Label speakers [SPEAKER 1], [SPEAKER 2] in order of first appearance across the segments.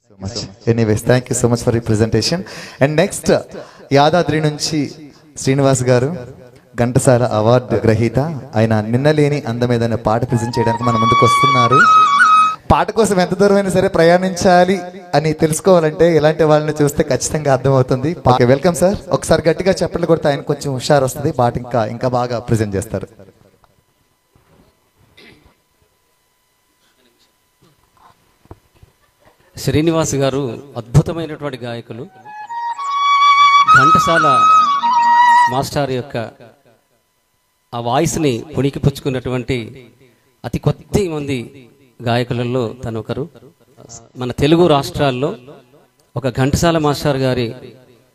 [SPEAKER 1] Anyways, thank you so much for your presentation. And next, Yadadri నుంచి శ్రీనివాస్ గారు Ghantasala award గ్రహీత. ఆయన నిన్నలేని అందమేదైన పాట ప్రెజెంట్ చేయడానికి మన ముందుకు వస్తున్నారు. పాట కోసం ఎంత దూరమైనా సరే ప్రయాణించాలి అని తెలుసుకోవాలంటే ఇలాంటి వాళ్ళని చూస్తే ఖచ్చితంగా అర్థమవుతుంది. Welcome sir. ఒకసారి గట్టిగా చప్పట్లు కొడితే ఆయన కొంచెం హుషారు వస్తుంది. పాట ఇంకా బాగా ప్రెజెంట్ చేస్తారు.
[SPEAKER 2] శ్రీనివాస్ గారు అద్భుతమైనటువంటి గాయకులు. ఘంటసాల మాస్టర్ యొక్క ఆ వాయిస్ని పుణికిపుచ్చుకున్నటువంటి అతి కొద్ది మంది గాయకులలో తను ఒకరు. మన తెలుగు రాష్ట్రాల్లో ఒక ఘంటసాల మాస్టర్ గారి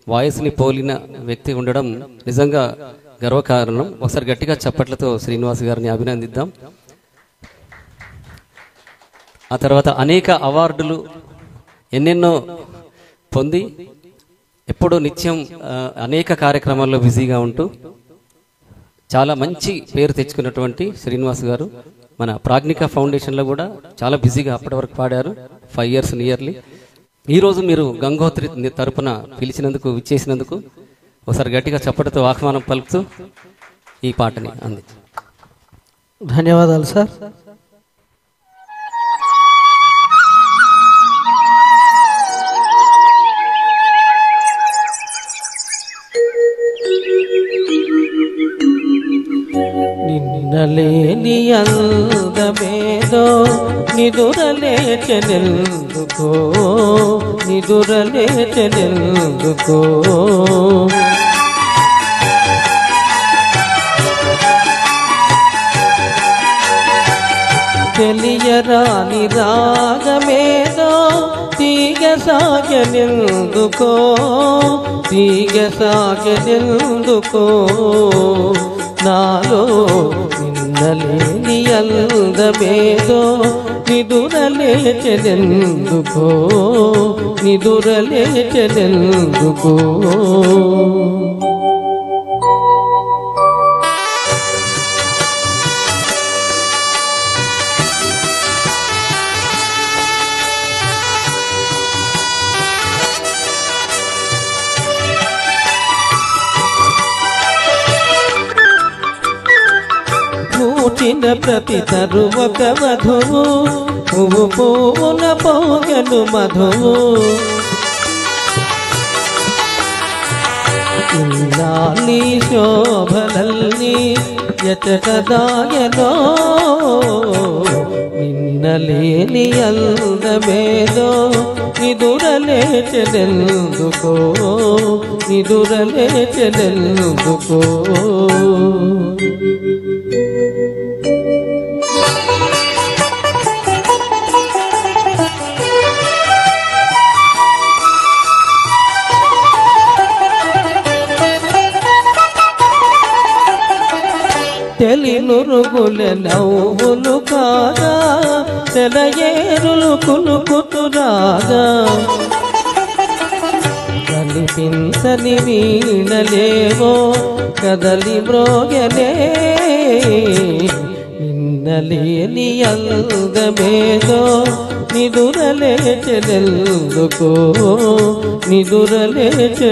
[SPEAKER 2] వాయిస్ని పోలిన వ్యక్తి ఉండడం నిజంగా గర్వకారణం. ఒకసారి గట్టిగా చప్పట్లతో శ్రీనివాస్ గారిని అభినందిద్దాం. ఆ తర్వాత అనేక అవార్డులు ఎన్నెన్నో పొంది ఎప్పుడూ నిత్యం అనేక కార్యక్రమాల్లో బిజీగా ఉంటూ చాలా మంచి పేరు తెచ్చుకున్నటువంటి శ్రీనివాస్ గారు మన ప్రాజ్ఞిక ఫౌండేషన్లో కూడా చాలా బిజీగా అప్పటి వరకు పాడారు. 5 years నియర్లీ. ఈరోజు మీరు గంగోత్రి తరపున పిలిచినందుకు, విచ్చేసినందుకు ఒకసారి గట్టిగా చప్పటితో ఆహ్వానం పలుకుతూ ఈ పాటని అందించారు.
[SPEAKER 3] ధన్యవాదాలు సార్. నిన్నలేని అందమేదో నిదురలేచెనెందుకో, నిదురలేచెనెందుకో, తెలియరాని రాగమేదో తీగ సాగెనెందుకో, తీగ సాగెనెందుకో, నాలో నిన్నలేని అందమేదో నిదురలేచెనెందుకో, నిదురలేచెనెందుకో. పూచిన ప్రతి తరువక వధువు, పువ్వు పువ్వున పోగను మధువు, ఇన్నాళ్ళీ శోభలల్ని ఎచట దాయనో, నిన్నలేని అందమేదో నిదురలేచెనెందుకో, నిదురలేచెనెందుకో. తెలినురుగుల నవ్వులు కాగా, తెలయేరులు కులుకుతురాగా, కనిపించని వీణలేవో కదలి మ్రోగనే, నిన్నలేని అందమేదో నిదురలేచెనెందుకో, నిదురలేచెనెందుకో.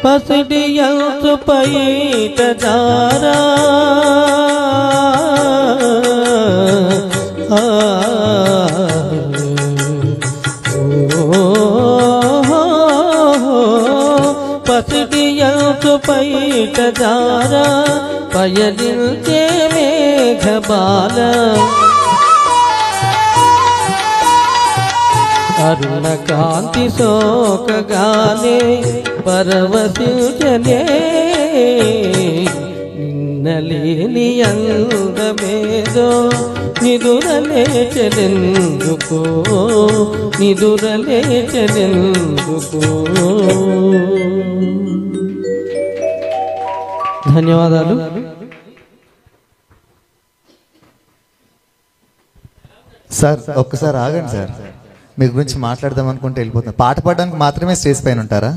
[SPEAKER 3] పసిడి యంసు పైట జారా, పసిడి యంసు పైట జారా, పయనించే మేఘబాల, అరుణ కాంతి సోకగానే పరవశించనే, నిన్నలేని అందమేదో నిదురలేచెనెందుకో, నిదురలేచెనెందుకో. ధన్యవాదాలు.
[SPEAKER 1] సార్ ఒక్కసారి ఆగండి సార్. మీ గురించి మాట్లాడదాం అనుకుంటే వెళ్ళిపోతున్నారు. పాట పాడడానికి మాత్రమే స్టేజ్ పైన ఉంటారా?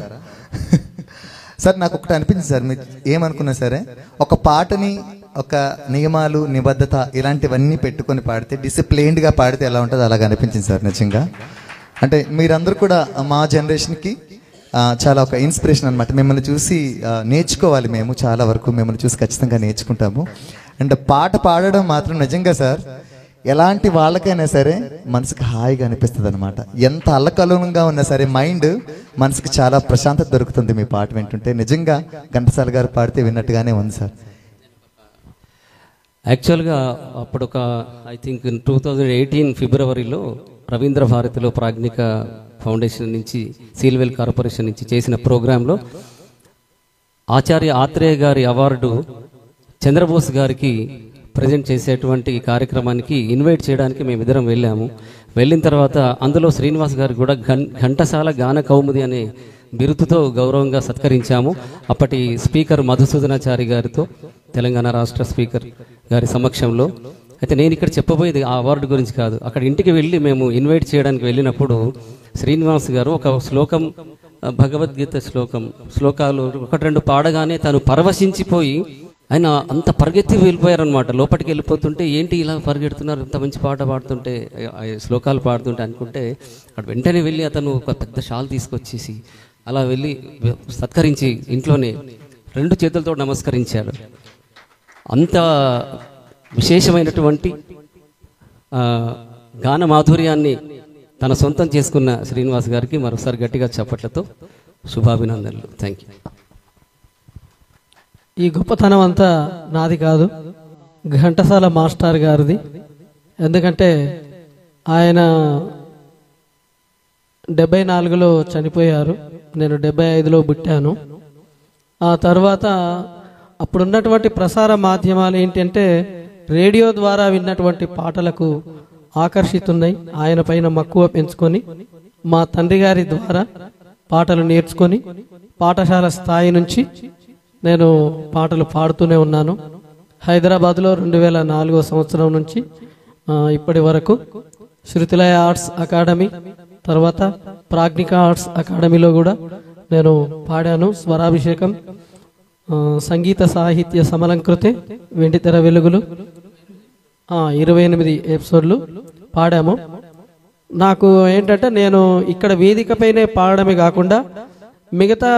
[SPEAKER 1] సార్ నాకు ఒకటి అనిపించింది సార్, మీరు ఏమనుకున్నా సరే ఒక పాటని ఒక నియమాలు నిబద్ధత ఇలాంటివన్నీ పెట్టుకొని పాడితే, డిసిప్లైన్డ్గా పాడితే ఎలా ఉంటుందో అలాగ అనిపించింది సార్ నిజంగా. అంటే మీరందరూ కూడా మా జనరేషన్కి చాలా ఒక ఇన్స్పిరేషన్ అనమాట. మిమ్మల్ని చూసి నేర్చుకోవాలి, మేము చాలా వరకు మిమ్మల్ని చూసి ఖచ్చితంగా నేర్చుకుంటాము. అండ్ పాట పాడడం మాత్రం నిజంగా సార్ ఎలాంటి వాళ్ళకైనా సరే మనసుకు హాయిగా అనిపిస్తుంది అనమాట. ఎంత అల్లకల్లోలంగా ఉన్నా సరే మైండ్ మనసుకు చాలా ప్రశాంతత దొరుకుతుంది మీ పాట వింటుంటే. నిజంగా ఘంటసాల గారు పాడితే విన్నట్టుగానే ఉంది సార్.
[SPEAKER 2] యాక్చువల్గా అప్పుడు ఒక ఐ థింక్ 2018 ఫిబ్రవరిలో రవీంద్ర భారతిలో ప్రాజ్ఞిక ఫౌండేషన్ నుంచి సీల్వెల్ కార్పొరేషన్ నుంచి చేసిన ప్రోగ్రాంలో ఆచార్య ఆత్రేయ గారి అవార్డు చంద్రబోస్ గారికి ప్రజెంట్ చేసేటువంటి కార్యక్రమానికి ఇన్వైట్ చేయడానికి మేమిద్దరం వెళ్ళాము. వెళ్ళిన తర్వాత అందులో శ్రీనివాస్ గారు కూడా ఘంటసాల గాన కౌముది అనే బిరుదుతో గౌరవంగా సత్కరించాము. అప్పటి స్పీకర్ మధుసూదనాచారి గారితో, తెలంగాణ రాష్ట్ర స్పీకర్ గారి సమక్షంలో. అయితే నేను ఇక్కడ చెప్పబోయేది ఆ అవార్డు గురించి కాదు. అక్కడ ఇంటికి వెళ్ళి మేము ఇన్వైట్ చేయడానికి వెళ్ళినప్పుడు శ్రీనివాస్ గారు ఒక శ్లోకం, భగవద్గీత శ్లోకాలు 1-2 పాడగానే తను పరవశించిపోయి ఆయన అంత పరిగెత్తి వెళ్ళిపోయారనమాట. లోపలికి వెళ్ళిపోతుంటే ఏంటి ఇలా పరిగెడుతున్నారు, ఇంత మంచి పాట పాడుతుంటే, శ్లోకాలు పాడుతుంటే అనుకుంటే అక్కడ వెంటనే వెళ్ళి అతను ఒక పెద్ద షాల్ తీసుకొచ్చేసి అలా వెళ్ళి సత్కరించి ఇంట్లోనే 2 చేతులతో నమస్కరించాడు. అంత విశేషమైనటువంటి గాన మాధుర్యాన్ని తన సొంతం చేసుకున్న శ్రీనివాస్ గారికి మరోసారి గట్టిగా చప్పట్లతో శుభాభినందనలు. Thank you.
[SPEAKER 3] ఈ గొప్పతనం అంతా నాది కాదు, ఘంటసాల మాస్టర్ గారిది. ఎందుకంటే ఆయన 74లో చనిపోయారు, నేను 75లో పుట్టాను. ఆ తర్వాత అప్పుడున్నటువంటి ప్రసార మాధ్యమాలు ఏంటంటే రేడియో ద్వారా విన్నటువంటి పాటలకు ఆకర్షితున్నాయి. ఆయన పైన మక్కువ పెంచుకొని మా తండ్రి గారి ద్వారా పాటలు నేర్చుకొని పాఠశాల స్థాయి నుంచి నేను పాటలు పాడుతూనే ఉన్నాను. హైదరాబాద్లో 2004 సంవత్సరం నుంచి ఇప్పటి వరకు శృతిలయ ఆర్ట్స్ అకాడమీ, తర్వాత ప్రాజ్ఞిక ఆర్ట్స్ అకాడమీలో కూడా నేను పాడాను. స్వరాభిషేకం, సంగీత సాహిత్య సమలంకృతే, వెండితెర వెలుగులు 28 ఎపిసోడ్లు పాడాము. నాకు ఏంటంటే నేను ఇక్కడ వేదికపైనే పాడడమే కాకుండా మిగతా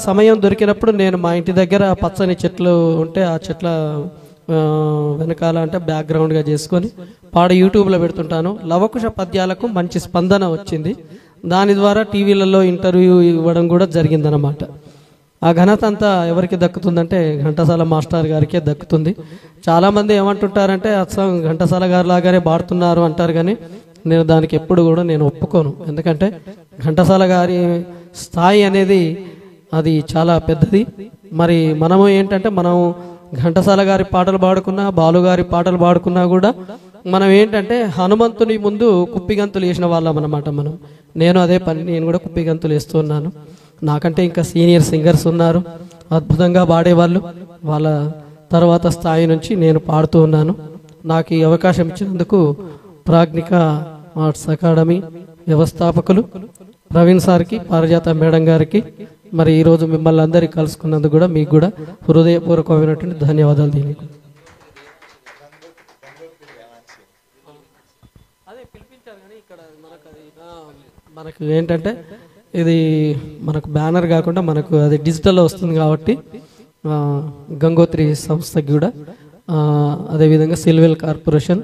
[SPEAKER 3] సమయం దొరికినప్పుడు నేను మా ఇంటి దగ్గర పచ్చని చెట్లు ఉంటే ఆ చెట్ల వెనకాల అంటే బ్యాక్గ్రౌండ్గా చేసుకొని పాట యూట్యూబ్లో పెడుతుంటాను. లవకుశ పద్యాలకు మంచి స్పందన వచ్చింది. దాని ద్వారా టీవీలలో ఇంటర్వ్యూ ఇవ్వడం కూడా జరిగిందన్నమాట. ఆ ఘనత అంతా ఎవరికి దక్కుతుందంటే ఘంటసాల మాస్టర్ గారికే దక్కుతుంది. చాలామంది ఏమంటుంటారంటే అచ్చం ఘంటసాల గారి లాగానే పాడుతున్నారు అంటారు, కానీ నేను దానికి ఎప్పుడు కూడా నేను ఒప్పుకోను. ఎందుకంటే ఘంటసాల గారి స్థాయి అనేది అది చాలా పెద్దది. మరి మనము ఏంటంటే మనం ఘంటసాల గారి పాటలు పాడుకున్నా, బాలుగారి పాటలు పాడుకున్నా కూడా మనం ఏంటంటే హనుమంతుని ముందు కుప్పిగంతులు వేసిన వాళ్ళం అన్నమాట. నేను అదే పని, నేను కూడా కుప్పిగంతులు వేస్తున్నాను. నాకంటే ఇంకా సీనియర్ సింగర్స్ ఉన్నారు, అద్భుతంగా పాడేవాళ్ళు. వాళ్ళ తర్వాత స్థాయి నుంచి నేను పాడుతూ ఉన్నాను. నాకు ఈ అవకాశం ఇచ్చినందుకు ప్రాజ్ఞిక ఆర్ట్స్ అకాడమీ వ్యవస్థాపకులు ప్రవీణ్ సార్కి, పారిజాత మేడం గారికి, మరి ఈరోజు మిమ్మల్ని అందరికీ కలుసుకున్నందుకు కూడా మీకు కూడా హృదయపూర్వకమైనటువంటి ధన్యవాదాలు. దీనికి మనకు ఏంటంటే ఇది మనకు బ్యానర్ కాకుండా మనకు అది డిజిటల్లో వస్తుంది కాబట్టి గంగోత్రి సంస్థకి కూడా, అదేవిధంగా సిల్వెల్ కార్పొరేషన్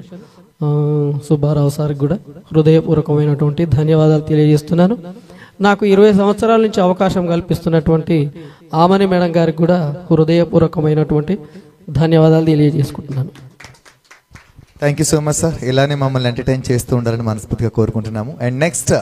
[SPEAKER 3] సుబ్బారావు సార్కి కూడా హృదయపూర్వకమైనటువంటి ధన్యవాదాలు తెలియజేస్తున్నాను. నాకు 20 సంవత్సరాల నుంచి అవకాశం కల్పిస్తున్నటువంటి ఆమని మేడం గారికి కూడా హృదయపూర్వకమైనటువంటి ధన్యవాదాలు తెలియజేసుకుంటున్నాను.
[SPEAKER 1] Thank you so much sir. ఇలానే మమ్మల్ని ఎంటర్టైన్ చేస్తూ ఉండాలని మనస్ఫూర్తిగా కోరుకుంటున్నాము. And next